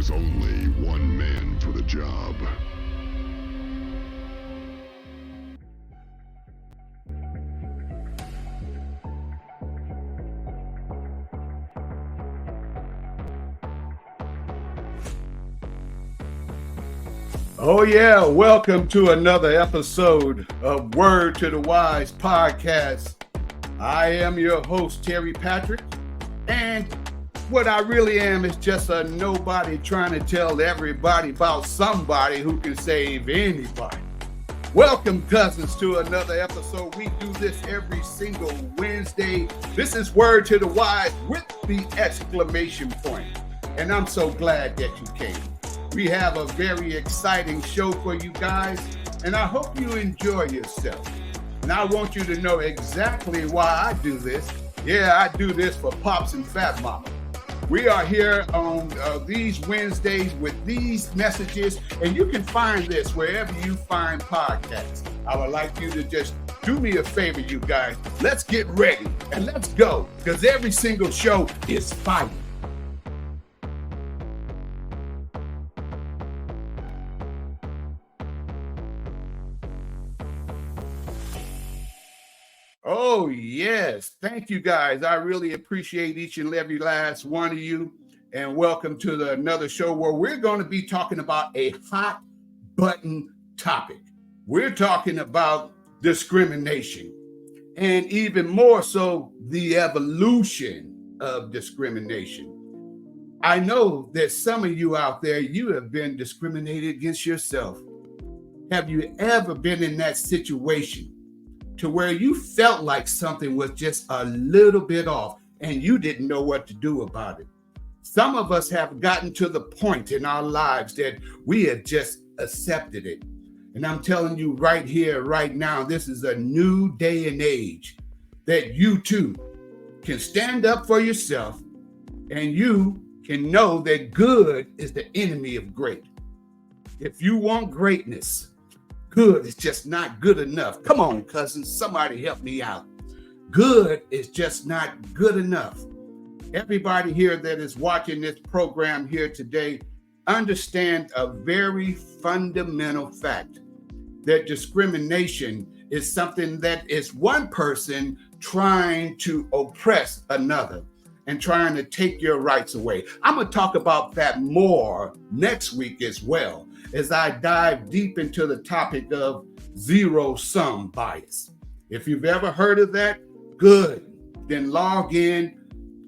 There's only one man for the job. Oh yeah, welcome to another episode of Word to the Wise podcast. I am your host, Terry Patrick, and what I really am is just a nobody trying to tell everybody about somebody who can save anybody. Welcome, cousins, to another episode. We do this every single Wednesday. This is Word to the Wise with the exclamation point, and I'm so glad that you came. We have a very exciting show for you guys, and I hope you enjoy yourself. And I want you to know exactly why I do this. Yeah, I do this for Pops and Fat Mama. We are here on these Wednesdays with these messages, and you can find this wherever you find podcasts. I would like you to just do me a favor, you guys. Let's get ready and let's go, because every single show is fire. Oh, yes. Thank you, guys. I really appreciate each and every last one of you. And welcome to another show where we're going to be talking about a hot button topic. We're talking about discrimination, and even more so, the evolution of discrimination. I know that some of you out there, you have been discriminated against yourself. Have you ever been in that situation to where you felt like something was just a little bit off and you didn't know what to do about it? Some of us have gotten to the point in our lives that we have just accepted it. And I'm telling you right here, right now, this is a new day and age that you too can stand up for yourself, and you can know that good is the enemy of great. If you want greatness, good is just not good enough. Come on, cousins, somebody help me out. Good is just not good enough. Everybody here that is watching this program here today, understand a very fundamental fact, that discrimination is something that is one person trying to oppress another and trying to take your rights away. I'm going to talk about that more next week as well, as I dive deep into the topic of zero-sum bias. If you've ever heard of that, good. Then log in,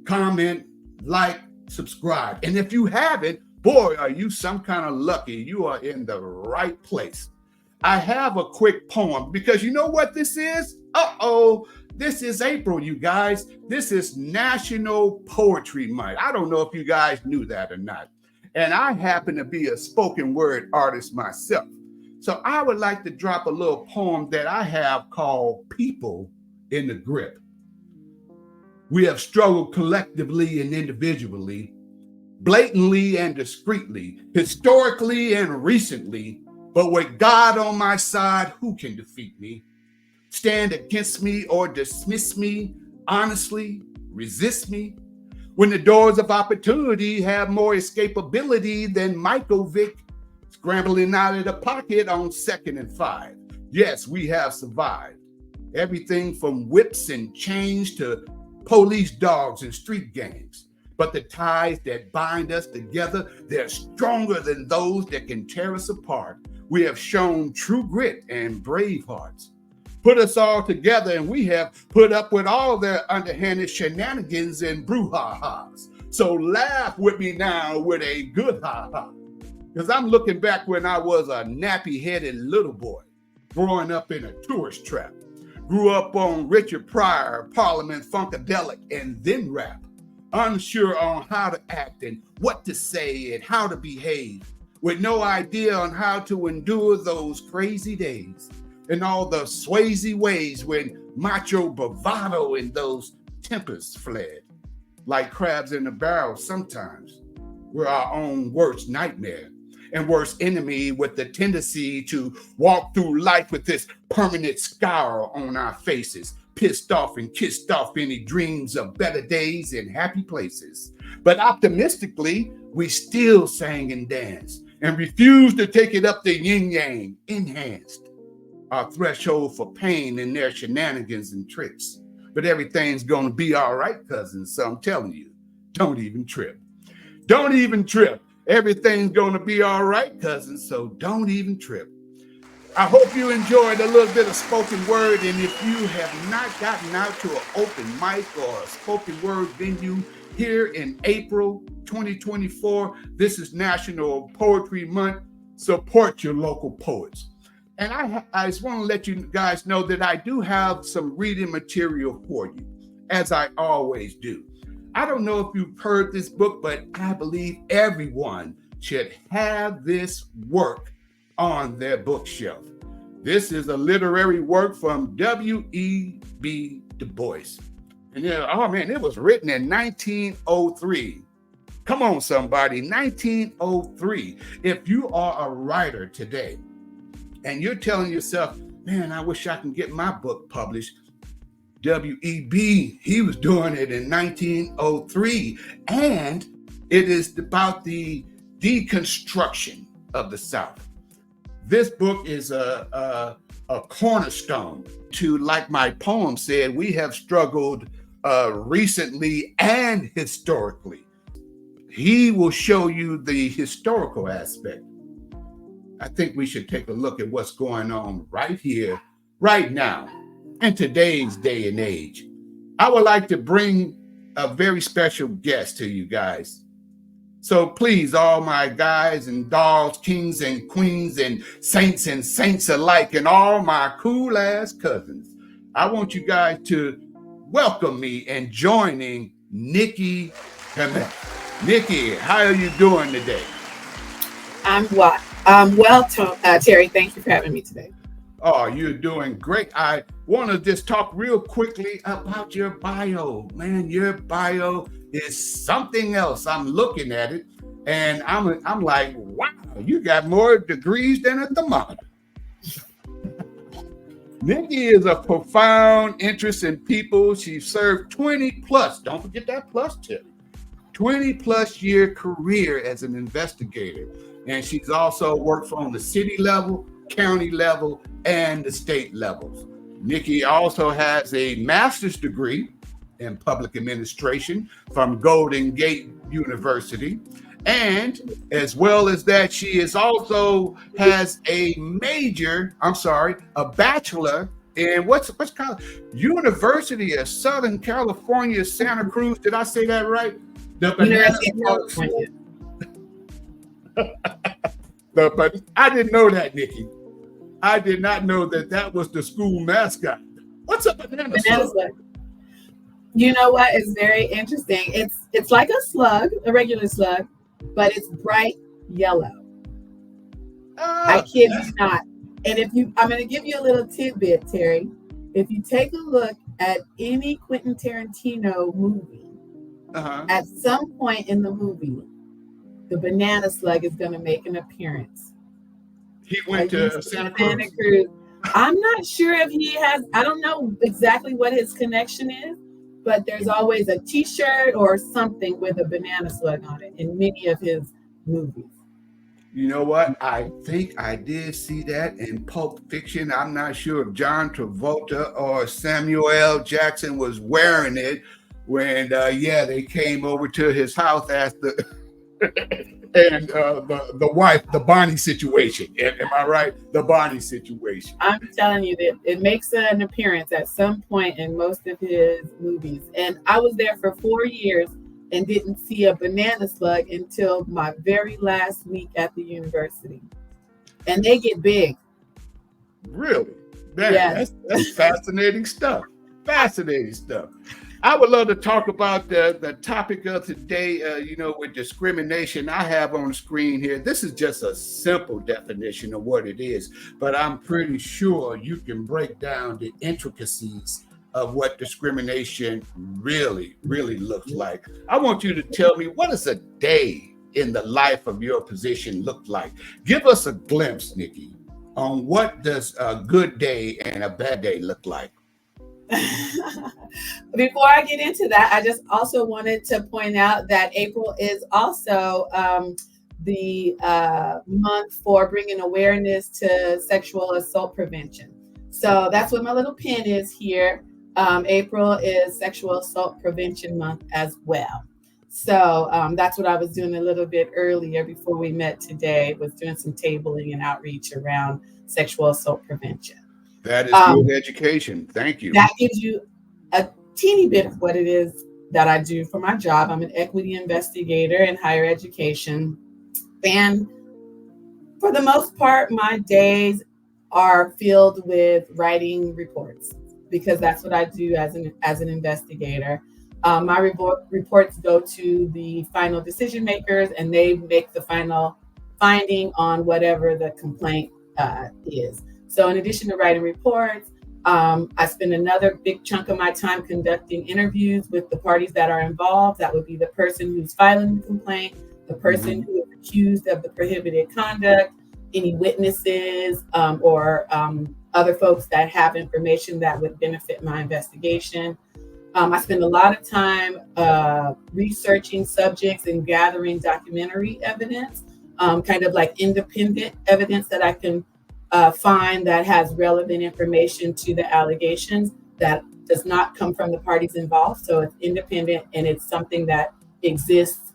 comment, like, subscribe. And if you haven't, boy, are you some kind of lucky. You are in the right place. I have a quick poem because you know what this is? This is April, you guys. This is National Poetry Month. I don't know if you guys knew that or not. And I happen to be a spoken word artist myself. So I would like to drop a little poem that I have called People in the Grip. We have struggled collectively and individually, blatantly and discreetly, historically and recently, but with God on my side, who can defeat me? Stand against me or dismiss me, honestly, resist me? When the doors of opportunity have more escapability than Michael Vick scrambling out of the pocket on 2nd and 5. Yes, we have survived. Everything from whips and chains to police dogs and street gangs. But the ties that bind us together, they're stronger than those that can tear us apart. We have shown true grit and brave hearts. Put us all together, and we have put up with all their underhanded shenanigans and brouhahas. So laugh with me now with a good ha-ha. Because I'm looking back when I was a nappy-headed little boy, growing up in a tourist trap. Grew up on Richard Pryor, Parliament Funkadelic, and then rap. Unsure on how to act and what to say and how to behave, with no idea on how to endure those crazy days and all the Swayze ways when macho bravado and those tempers fled. Like crabs in a barrel sometimes, we're our own worst nightmare and worst enemy, with the tendency to walk through life with this permanent scowl on our faces, pissed off and kissed off any dreams of better days and happy places. But optimistically, we still sang and danced and refused to take it up the yin-yang, enhanced our threshold for pain in their shenanigans and tricks. But everything's going to be all right, cousins. So I'm telling you, don't even trip. Don't even trip. Everything's going to be all right, cousins. So don't even trip. I hope you enjoyed a little bit of spoken word. And if you have not gotten out to an open mic or a spoken word venue here in April 2024, this is National Poetry Month. Support your local poets. And I just want to let you guys know that I do have some reading material for you, as I always do. I don't know if you've heard this book, but I believe everyone should have this work on their bookshelf. This is a literary work from W.E.B. Du Bois. And oh man, it was written in 1903. Come on, somebody, 1903. If you are a writer today and you're telling yourself, man, I wish I can get my book published, W.E.B., he was doing it in 1903. And it is about the deconstruction of the South. This book is a cornerstone to, like my poem said, we have struggled recently and historically. He will show you the historical aspect. I think we should take a look at what's going on right here, right now, in today's day and age. I would like to bring a very special guest to you guys. So please, all my guys and dolls, kings and queens and saints alike, and all my cool ass cousins, I want you guys to welcome me in joining Nikki. Nikki, how are you doing today? I'm well, Terry. Thank you for having me today. Oh, you're doing great. I want to just talk real quickly about your bio. Man, your bio is something else. I'm looking at it and I'm like, wow, you got more degrees than a thermometer. Nikki is a profound interest in people. She served 20 plus, don't forget that plus tip, 20 plus year career as an investigator. And she's also worked on the city level, county level, and the state levels. Nikki also has a master's degree in public administration from Golden Gate University. And as well as that, she is also has a bachelor in what's called University of Southern California, Santa Cruz. Did I say that right? The University of California. But I didn't know that, Nikki. I did not know that was the school mascot. What's a banana slug? You know what? It's very interesting. It's like a slug, a regular slug, but it's bright yellow. I kid you not. And I'm going to give you a little tidbit, Terry. If you take a look at any Quentin Tarantino movie, at some point in the movie, the banana slug is going to make an appearance. He went to Santa Cruz. I'm not sure if he has, I don't know exactly what his connection is, but there's always a t-shirt or something with a banana slug on it in many of his movies. You know what? I think I did see that in Pulp Fiction. I'm not sure if John Travolta or Samuel L. Jackson was wearing it when, they came over to his house after... and the wife, the Bonnie situation. Am I right? The Bonnie situation. I'm telling you that it makes an appearance at some point in most of his movies. And I was there for 4 years and didn't see a banana slug until my very last week at the university. And they get big. Really? That's fascinating stuff. Fascinating stuff. I would love to talk about the topic of today, with discrimination. I have on the screen here. This is just a simple definition of what it is, but I'm pretty sure you can break down the intricacies of what discrimination really, really looks like. I want you to tell me, what does a day in the life of your position look like? Give us a glimpse, Nikki, on what does a good day and a bad day look like. Before I get into that, I just also wanted to point out that April is also the month for bringing awareness to sexual assault prevention. So that's what my little pin is here. April is Sexual Assault Prevention Month as well. So that's what I was doing a little bit earlier before we met today, was doing some tabling and outreach around sexual assault prevention. That is good education. Thank you. That gives you a teeny bit of what it is that I do for my job. I'm an equity investigator in higher education. And for the most part, my days are filled with writing reports, because that's what I do as an investigator. My reports go to the final decision makers, and they make the final finding on whatever the complaint is. So in addition to writing reports, I spend another big chunk of my time conducting interviews with the parties that are involved. That would be the person who's filing the complaint, the person who is accused of the prohibited conduct, any witnesses, or other folks that have information that would benefit my investigation. I spend a lot of time researching subjects and gathering documentary evidence, kind of like independent evidence that I can find that has relevant information to the allegations that does not come from the parties involved. So it's independent and it's something that exists.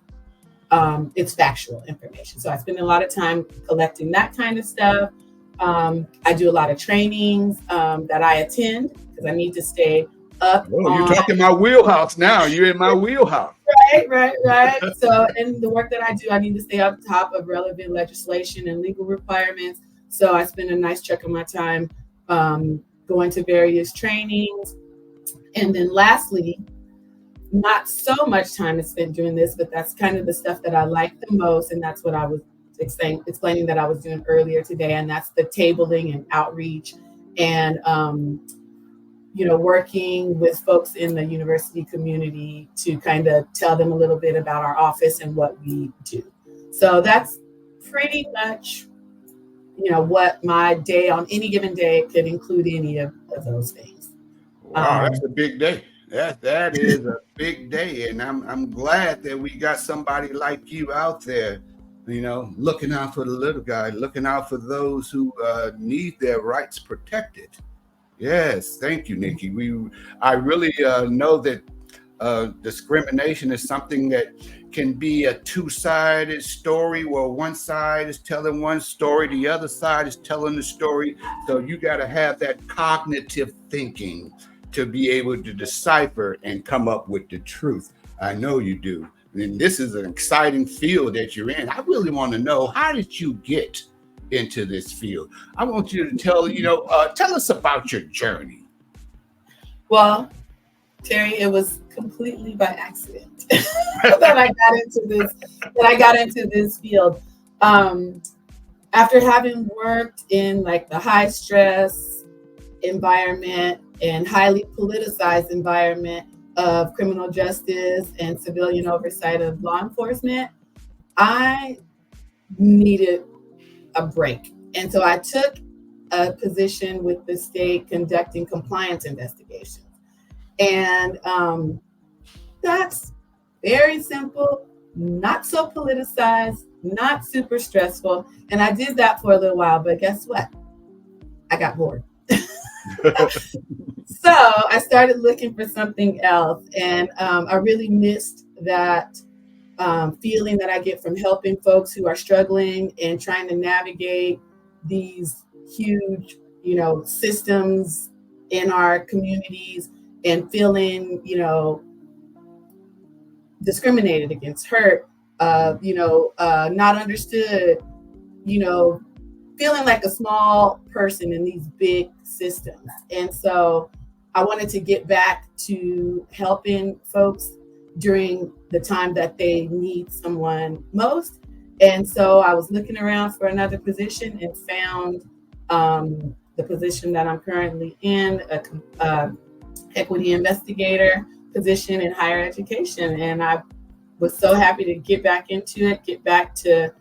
It's factual information. So I spend a lot of time collecting that kind of stuff. I do a lot of trainings that I attend because I need to stay up. Oh, you're talking my wheelhouse now. You're in my wheelhouse. Right. So in the work that I do, I need to stay up top of relevant legislation and legal requirements. So I spend a nice chunk of my time going to various trainings. And then lastly, not so much time is spent doing this, but that's kind of the stuff that I like the most. And that's what I was explaining that I was doing earlier today. And that's the tabling and outreach and, working with folks in the university community to kind of tell them a little bit about our office and what we do. So that's pretty much, what my day on any given day could include any of those things. Wow, that's a big day. That is a big day. And I'm glad that we got somebody like you out there, looking out for the little guy, looking out for those who need their rights protected. Yes, thank you, Nikki. I really know that discrimination is something that can be a two-sided story where one side is telling one story, the other side is telling the story. So you got to have that cognitive thinking to be able to decipher and come up with the truth. I know you do. And this is an exciting field that you're in. I really want to know, how did you get into this field? I want you to tell us about your journey. Well, Terry, it was completely by accident that I got into this field. After having worked in like the high stress environment and highly politicized environment of criminal justice and civilian oversight of law enforcement, I needed a break. And so I took a position with the state conducting compliance investigations. And that's very simple, not so politicized, not super stressful. And I did that for a little while, but guess what? I got bored. So I started looking for something else. And I really missed that feeling that I get from helping folks who are struggling and trying to navigate these huge, systems in our communities and feeling, discriminated against, hurt, not understood, feeling like a small person in these big systems. And so I wanted to get back to helping folks during the time that they need someone most. And so I was looking around for another position and found the position that I'm currently in, a equity investigator position in higher education. And I was so happy to get back into it, get back to,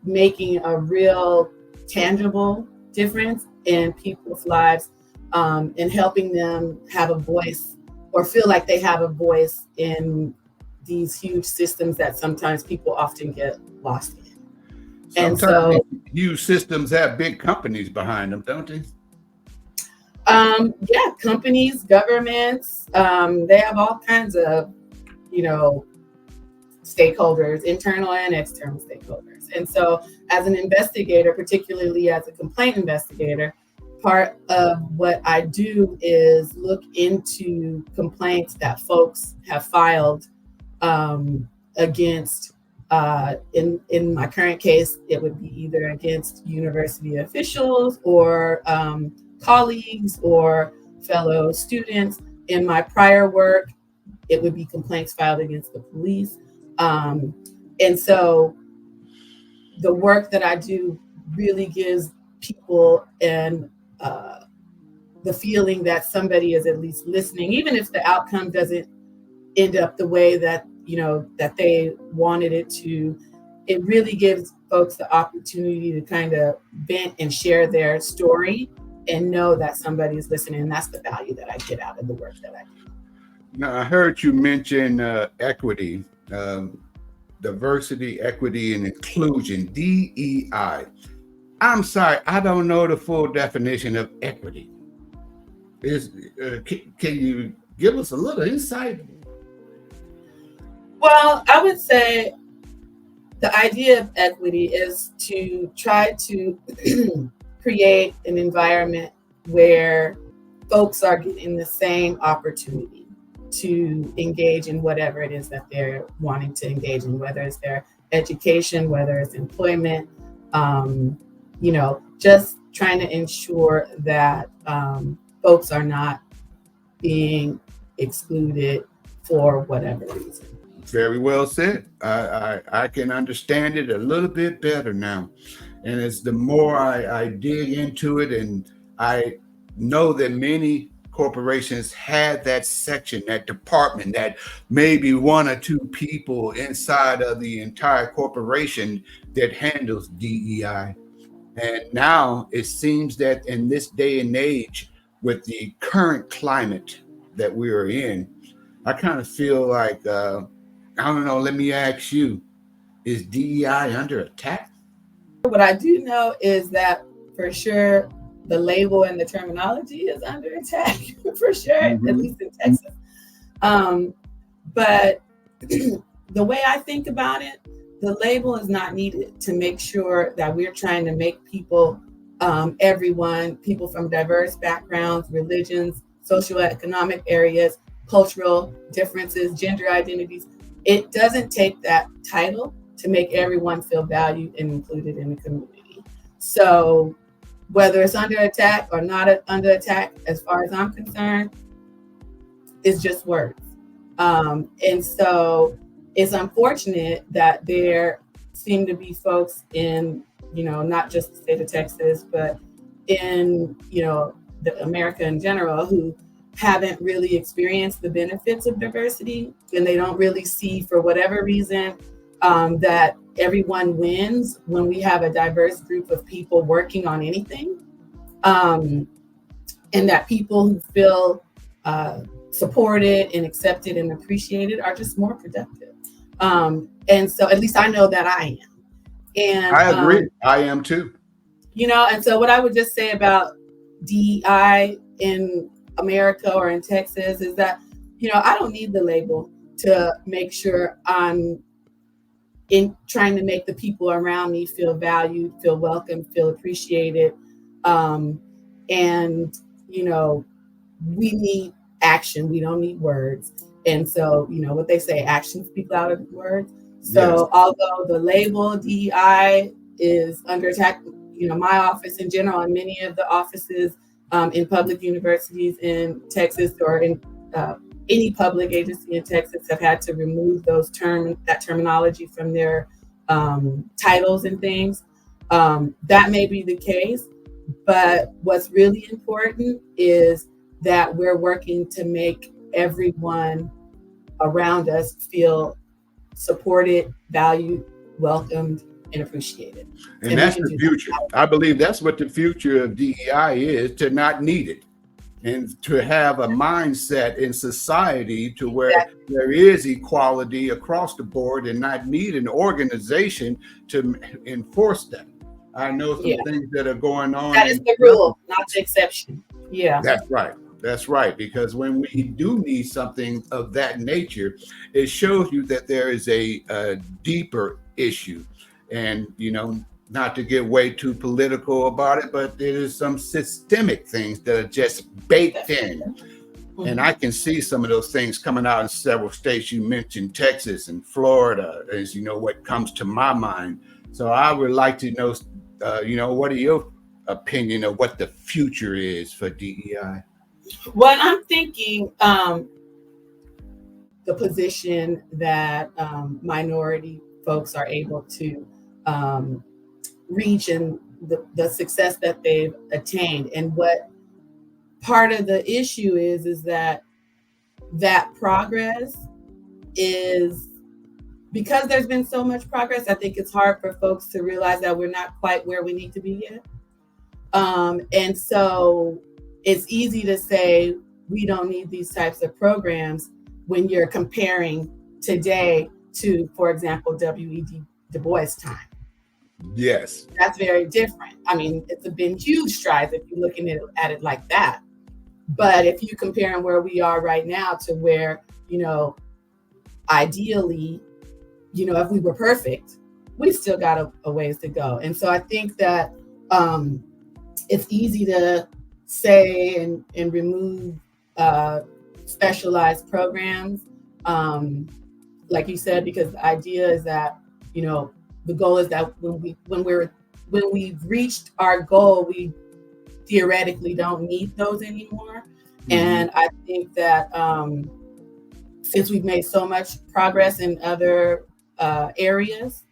making a real tangible difference in people's lives and helping them have a voice or feel like they have a voice in these huge systems that sometimes people often get lost in. And Sometimes so, huge systems have big companies behind them, don't they? yeah, companies, governments, they have all kinds of, stakeholders, internal and external stakeholders. And so as an investigator, particularly as a complaint investigator, part of what I do is look into complaints that folks have filed against, in my current case, it would be either against university officials or colleagues or fellow students. In my prior work, it would be complaints filed against the police. And so the work that I do really gives people the feeling that somebody is at least listening, even if the outcome doesn't end up the way that, that they wanted it to. It really gives folks the opportunity to kind of vent and share their story and know that somebody is listening. And that's the value that I get out of the work that I do. Now, I heard you mention equity, diversity, equity, and inclusion, DEI. I'm sorry, I don't know the full definition of equity. Can you give us a little insight? Well, I would say the idea of equity is to try to create an environment where folks are getting the same opportunity to engage in whatever it is that they're wanting to engage in, whether it's their education, whether it's employment, just trying to ensure that folks are not being excluded for whatever reason. Very well said. I can understand it a little bit better now. And it's the more I dig into it, and I know that many corporations had that section, that department, that maybe one or two people inside of the entire corporation that handles DEI. And now it seems that in this day and age, with the current climate that we are in, I kind of feel like, I don't know, let me ask you, is DEI under attack? What I do know is that for sure, the label and the terminology is under attack, for sure, at least in Texas. But the way I think about it, the label is not needed to make sure that we're trying to make people, everyone, people from diverse backgrounds, religions, socioeconomic areas, cultural differences, gender identities. It doesn't take that title to make everyone feel valued and included in the community. So whether it's under attack or not under attack, as far as I'm concerned, it's just words. And so it's unfortunate that there seem to be folks in, not just the state of Texas, but in, the America in general, who haven't really experienced the benefits of diversity, and they don't really see, for whatever reason, that everyone wins when we have a diverse group of people working on anything, and that people who feel supported and accepted and appreciated are just more productive. And so at least I know that I am. And I agree. I am too. And so what I would just say about DEI in America or in Texas is that, I don't need the label to make sure I'm in trying to make the people around me feel valued, feel welcome, feel appreciated. And, we need action. We don't need words. And so, what they say, actions speak louder than words. So yes. Although the label DEI is under attack, my office in general and many of the offices in public universities in Texas or in any public agency in Texas have had to remove that terminology from their titles and things. That may be the case, but what's really important is that we're working to make everyone around us feel supported, valued, welcomed, and appreciated. And that's the future. I believe that's what the future of DEI is, to not need it. and to have a mindset in society to where there is equality across the board and not need an organization to enforce that. I know some things that are going on. That is the rule, not the exception. Yeah. That's right. That's right. Because when we do need something of that nature, it shows you that there is a deeper issue. And, you know, not to get way too political about it, but there is some systemic things that are just baked in. Mm-hmm. And I can see some of those things coming out in several states. You mentioned Texas and Florida, as you know, what comes to my mind. So I would like to know, what are your opinion of what the future is for DEI? Well, I'm thinking the position that minority folks are able to reach and the success that they've attained. And what part of the issue is that progress is, because there's been so much progress, I think it's hard for folks to realize that we're not quite where we need to be yet. And so it's easy to say we don't need these types of programs when you're comparing today to, for example, W.E.B. Du Bois' time. Yes. That's very different. I mean, it's been huge strides if you're looking at it like that. But if you compare where we are right now to where, ideally, if we were perfect, we still got a ways to go. And so I think that it's easy to say and remove specialized programs, like you said, because the idea is that, the goal is that when we've reached our goal, we theoretically don't need those anymore. Mm-hmm. And I think that since we've made so much progress in other areas,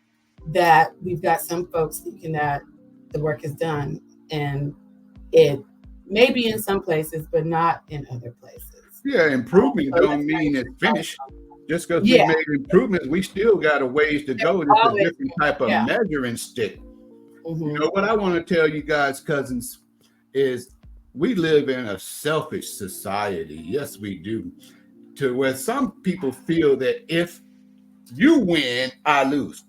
that we've got some folks thinking that the work is done, and it may be in some places, but not in other places. Yeah, improvement don't mean it's finished. Just because we made improvements, we still got a ways to go. It's a different type of measuring stick. Mm-hmm. What I want to tell you guys, cousins, is we live in a selfish society. Yes, we do. To where some people feel that if you win, I lose.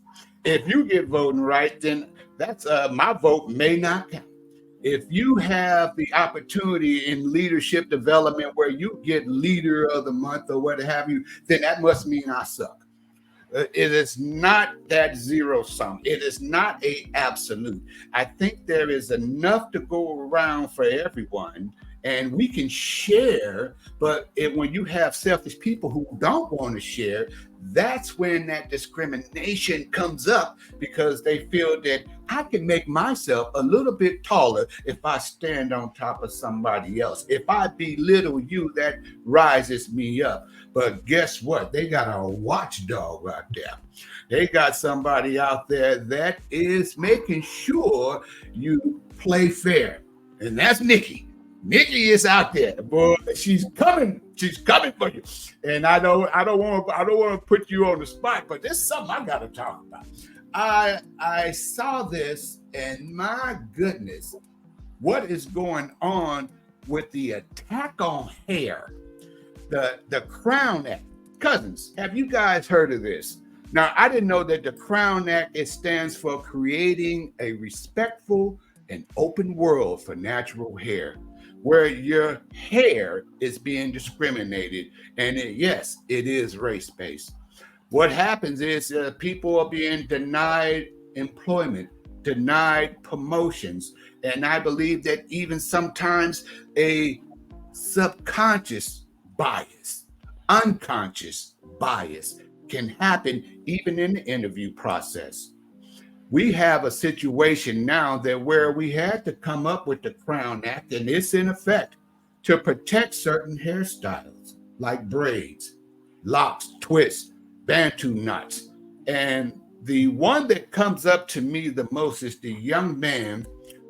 If you get voting right, then that's my vote may not count. If you have the opportunity in leadership development where you get leader of the month or what have you, then that must mean I suck. It is not that zero sum. It is not a absolute. I think there is enough to go around for everyone, and we can share. But when you have selfish people who don't want to share, that's when that discrimination comes up, because they feel that I can make myself a little bit taller if I stand on top of somebody else. If I belittle you, that rises me up. But guess what? They got a watchdog out there. They got somebody out there that is making sure you play fair. And that's Nikki. Nikki is out there, boy. She's coming for you. And I don't want to put you on the spot, but this is something I got to talk about. I saw this, and my goodness, what is going on with the attack on hair? The Crown Act. Cousins, have you guys heard of this? Now, I didn't know that the Crown Act, it stands for Creating a Respectful and Open World for Natural Hair, where your hair is being discriminated. And yes, it is race-based. What happens is people are being denied employment, denied promotions. And I believe that even sometimes a subconscious bias, unconscious bias can happen even in the interview process. We have a situation now that where we had to come up with the Crown Act, and it's in effect to protect certain hairstyles like braids, locks, twists, bantu knots. And the one that comes up to me the most is the young man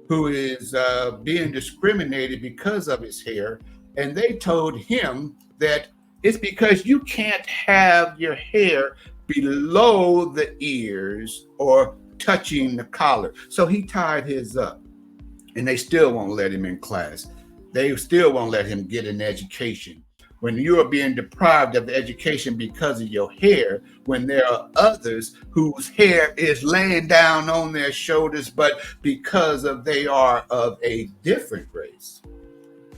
who is being discriminated because of his hair. And they told him that it's because you can't have your hair below the ears or touching the collar. So he tied his up, and they still won't let him in class. they still won't let him get an education. When you are being deprived of education because of your hair, when there are others whose hair is laying down on their shoulders, but because of they are of a different race,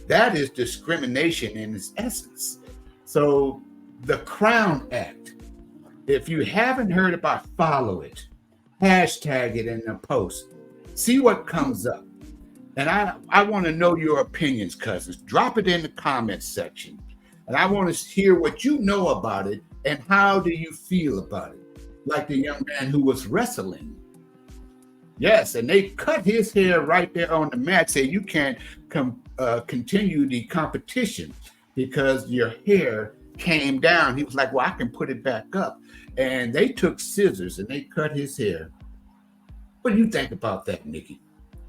that is discrimination in its essence. So the Crown Act, if you haven't heard about, follow it, hashtag it in the post, see what comes up. And I want to know your opinions, cousins. Drop it in the comments section. And I want to hear what you know about it and how do you feel about it. Like the young man who was wrestling. Yes, and they cut his hair right there on the mat, say you can't continue the competition because your hair came down. He was like, well, I can put it back up. And they took scissors and they cut his hair. What do you think about that, Nikki?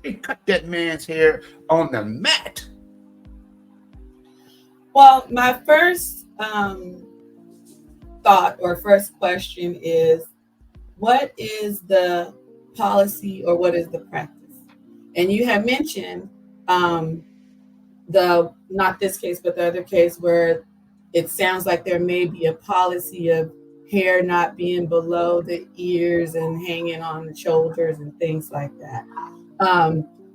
They cut that man's hair on the mat. Well, my first thought or first question is, what is the policy or what is the practice? And you have mentioned not this case, but the other case where it sounds like there may be a policy of hair not being below the ears and hanging on the shoulders and things like that.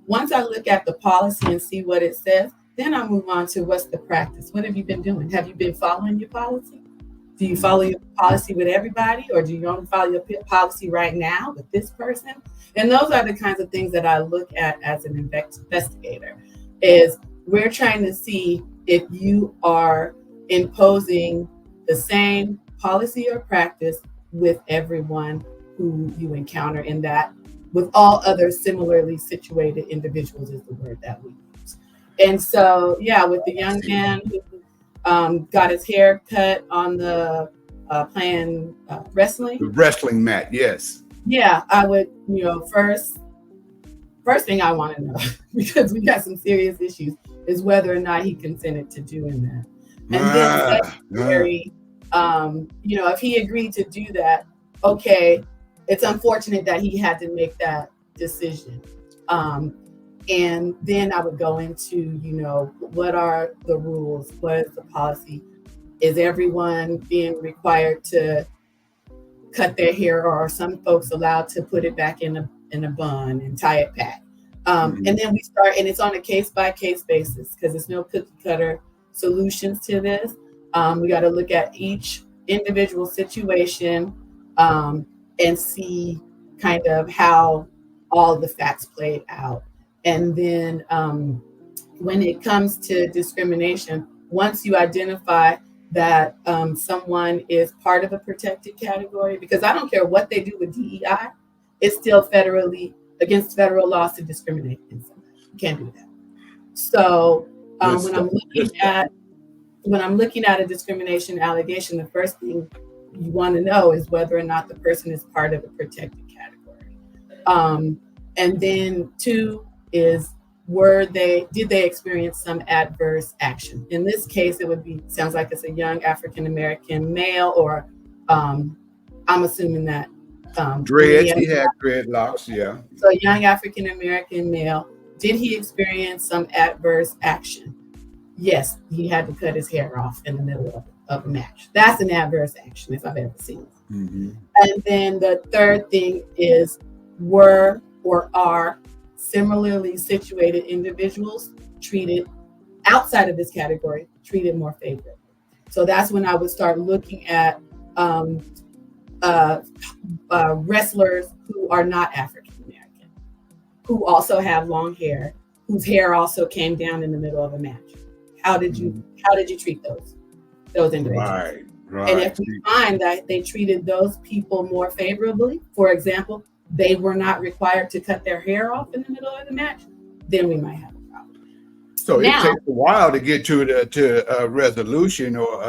Once I look at the policy and see what it says, then I move on to what's the practice. What have you been doing? Have you been following your policy? Do you follow your policy with everybody, or do you only follow your policy right now with this person? And those are the kinds of things that I look at as an investigator. Is we're trying to see if you are imposing the same policy or practice with everyone who you encounter in that, with all other similarly situated individuals is the word that we use. And so, yeah, with the young man who got his hair cut on the playing wrestling. The wrestling mat, yes. Yeah, I would, first thing I want to know, because we got some serious issues, is whether or not he consented to doing that. And then secondary, if he agreed to do that, okay, it's unfortunate that he had to make that decision. And then I would go into, what are the rules? What is the policy? Is everyone being required to cut their hair, or are some folks allowed to put it back in a bun and tie it back? And then we start, and it's on a case-by-case basis because there's no cookie cutter solutions to this. We got to look at each individual situation and see kind of how all the facts played out. And then when it comes to discrimination, once you identify that someone is part of a protected category, because I don't care what they do with DEI, it's still federally against federal laws to discriminate against somebody. You can't do that. So when I'm looking at a discrimination allegation, the first thing you want to know is whether or not the person is part of a protected category. And then 2 is, did they experience some adverse action? In this case, sounds like it's a young African-American male, or I'm assuming that dreads, he had dreadlocks, yeah. So a young African-American male, did he experience some adverse action? Yes, he had to cut his hair off in the middle of a match. That's an adverse action if I've ever seen it. Mm-hmm. And then the third thing is, were or are similarly situated individuals treated outside of this category, treated more favorably? So that's when I would start looking at wrestlers who are not African American, who also have long hair, whose hair also came down in the middle of a match. How did you treat those individuals? Right. And if we find that they treated those people more favorably, for example, they were not required to cut their hair off in the middle of the match, then we might have a problem. So it takes a while to get to a resolution or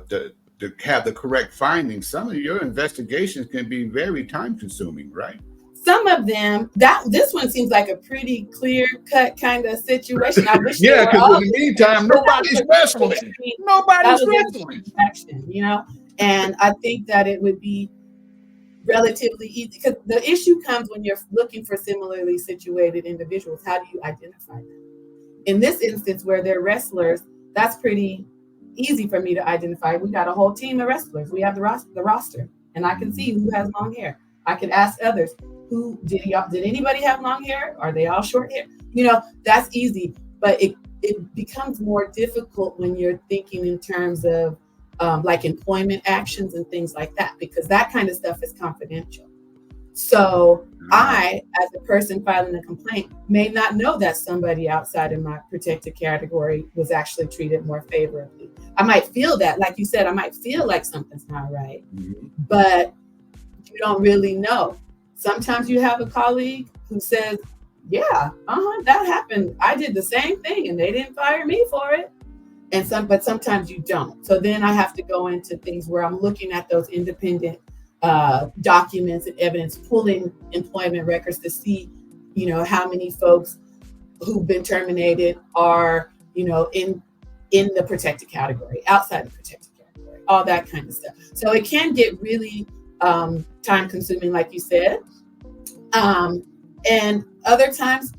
to have the correct findings. Some of your investigations can be very time consuming, right? Some of them, this one seems like a pretty clear-cut kind of situation. I wish yeah, because in the meantime, nobody's wrestling. Nobody's wrestling. Action, and I think that it would be relatively easy, because the issue comes when you're looking for similarly situated individuals. How do you identify them? in this instance where they're wrestlers, that's pretty easy for me to identify. We got a whole team of wrestlers. We have the roster, and I can see who has long hair. I can ask others, who did anybody have long hair? Are they all short hair? That's easy, but it becomes more difficult when you're thinking in terms of like employment actions and things like that, because that kind of stuff is confidential. So I, as a person filing a complaint, may not know that somebody outside of my protected category was actually treated more favorably. I might feel that, like you said, I might feel like something's not right, but you don't really know. Sometimes you have a colleague who says, yeah, that happened. I did the same thing and they didn't fire me for it. But sometimes you don't. So then I have to go into things where I'm looking at those independent documents and evidence, pulling employment records to see, how many folks who've been terminated are, in the protected category, outside the protected category, all that kind of stuff. So it can get really time consuming, like you said. And other times,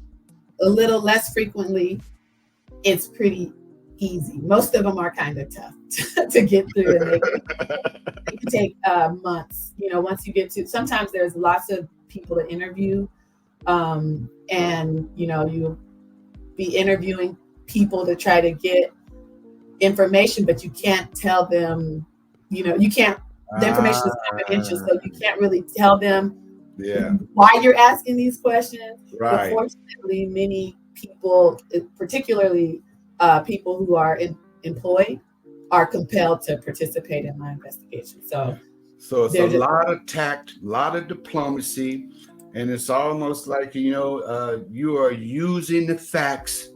a little less frequently, it's pretty easy. Most of them are kind of tough to get through, and they can take months. Once you get to, sometimes there's lots of people to interview, and you'll be interviewing people to try to get information, but you can't tell them. You can't. The information is confidential, so you can't really tell them why you're asking these questions. Right. Unfortunately, many people, particularly people who are employed, are compelled to participate in my investigation. So it's a lot of tact, a lot of diplomacy, and it's almost like, you are using the facts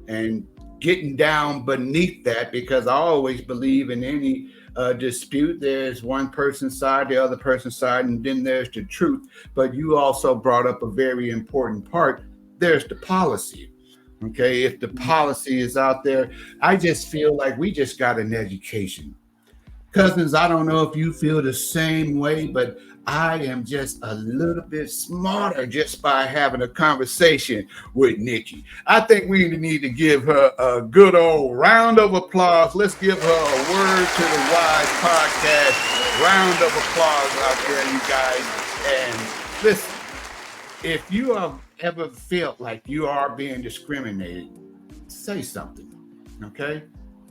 and getting down beneath that, because I always believe in any dispute, there's one person's side, the other person's side, and then there's the truth. But you also brought up a very important part. There's the policy. Okay, if the policy is out there, I just feel like we just got an education. Cousins, I don't know if you feel the same way, but I am just a little bit smarter just by having a conversation with Nikki. I think we need to give her a good old round of applause. Let's give her a Word to the Wise podcast. Round of applause out there, you guys. And listen, if you have ever felt like you are being discriminated, say something, okay?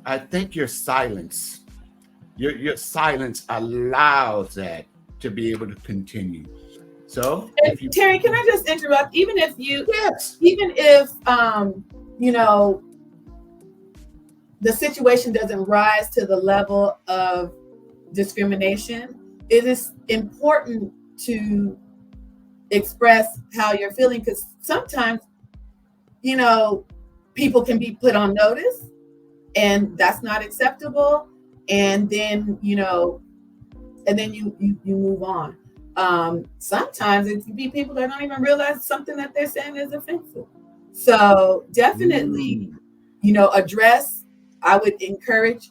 I think your silence allows that to be able to continue. So, Terry, can I just interrupt? Even if the situation doesn't rise to the level of discrimination, it is important to express how you're feeling, because sometimes, people can be put on notice, and that's not acceptable. And then, you move on. Sometimes it can be people that don't even realize something that they're saying is offensive. So definitely, address. I would encourage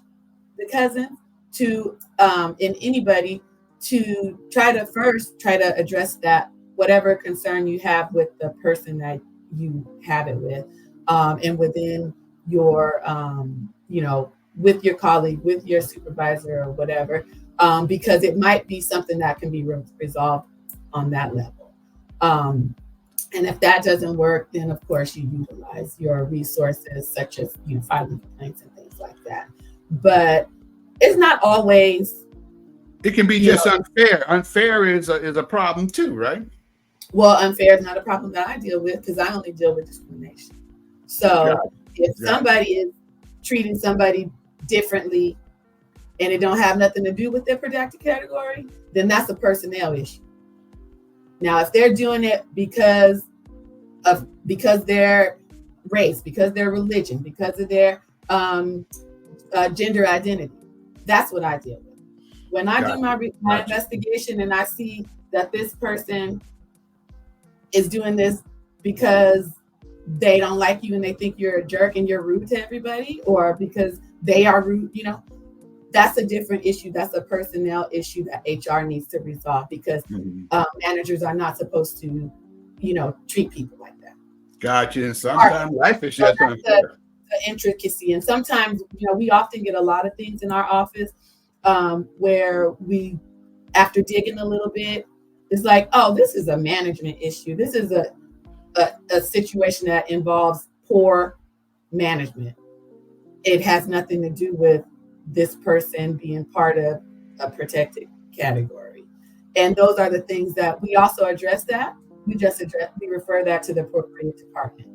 the cousins to, and anybody to try to address that, whatever concern you have with the person that you have it with, and within your, with your colleague, with your supervisor or whatever, because it might be something that can be resolved on that level. And if that doesn't work, then of course you utilize your resources, such as filing complaints and things like that. But it's not always. It can be just unfair. Unfair is a problem too, right? Well, unfair is not a problem that I deal with, because I only deal with discrimination. So if somebody is treating somebody differently and it don't have nothing to do with their protected category, then that's a personnel issue. Now, if they're doing it because their race, because their religion, because of their gender identity, that's what I deal with. When I do my investigation and I see that this person is doing this because they don't like you and they think you're a jerk and you're rude to everybody, or because they are rude, that's a different issue. That's a personnel issue that HR needs to resolve, because managers are not supposed to, treat people like that. Gotcha. And sometimes life is just unfair. The intricacy. And sometimes, we often get a lot of things in our office where we, after digging a little bit, it's like, oh, this is a management issue. This is a situation that involves poor management. It has nothing to do with this person being part of a protected category. And those are the things that we also address that. We refer that to the appropriate department.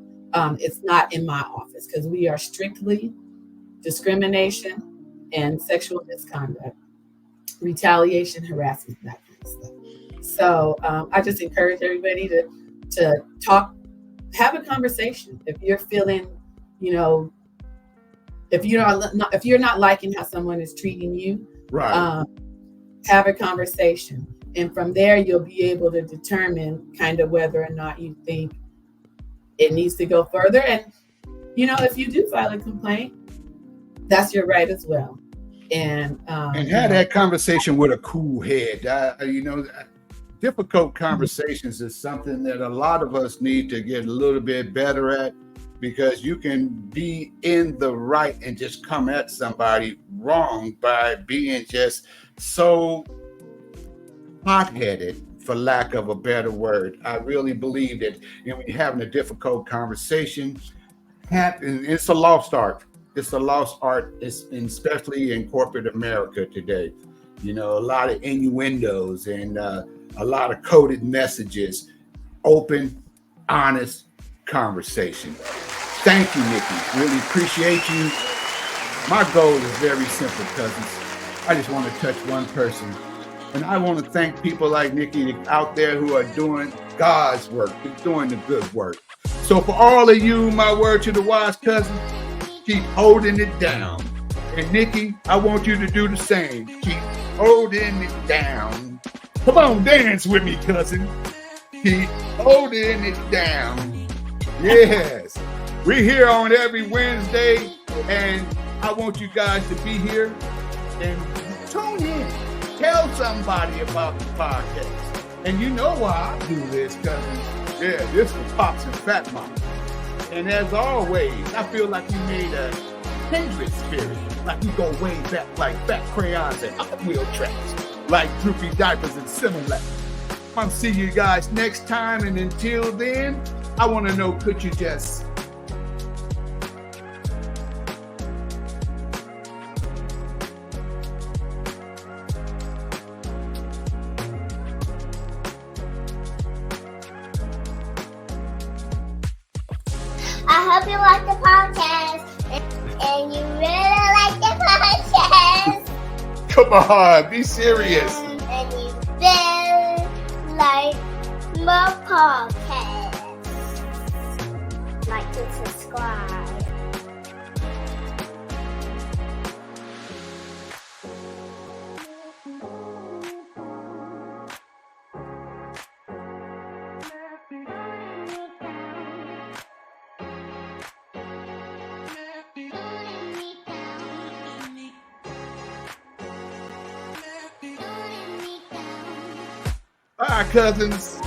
It's not in my office because we are strictly discrimination and sexual misconduct, retaliation, harassment, that kind of stuff. So I just encourage everybody to talk, have a conversation. If you're feeling, if you're not liking how someone is treating you, right, have a conversation. And from there, you'll be able to determine kind of whether or not you think it needs to go further. And, if you do file a complaint, that's your right as well. And have that conversation with a cool head. Difficult conversations is something that a lot of us need to get a little bit better at, because you can be in the right and just come at somebody wrong by being just so hot-headed, for lack of a better word. I really believe that when you're having a difficult conversation, it's a lost art. It's a lost art, especially in corporate America today. A lot of innuendos and a lot of coded messages. Open, honest conversation. Thank you, Nikki. Really appreciate you. My goal is very simple, cousins. I just want to touch one person. And I want to thank people like Nikki out there who are doing God's work, doing the good work. So for all of you, my word to the wise cousin, keep holding it down. And Nikki, I want you to do the same. Keep holding it down. Come on, dance with me, cousin. Keep holding it down. Yes. We're here on every Wednesday, and I want you guys to be here and tune in. Tell somebody about the podcast. And you know why I do this, cousins. Yeah, this is Pops and Fat Mama. And as always, I feel like we made a kindred spirit. Like we go way back like fat crayons and wheel tracks. Like droopy diapers and similar. I'm see you guys next time. And until then, I want to know, could you just... I hope you like the podcast and you really like the podcast. Come on, be serious. And you really like my podcast. Like and subscribe. Bye, cousins.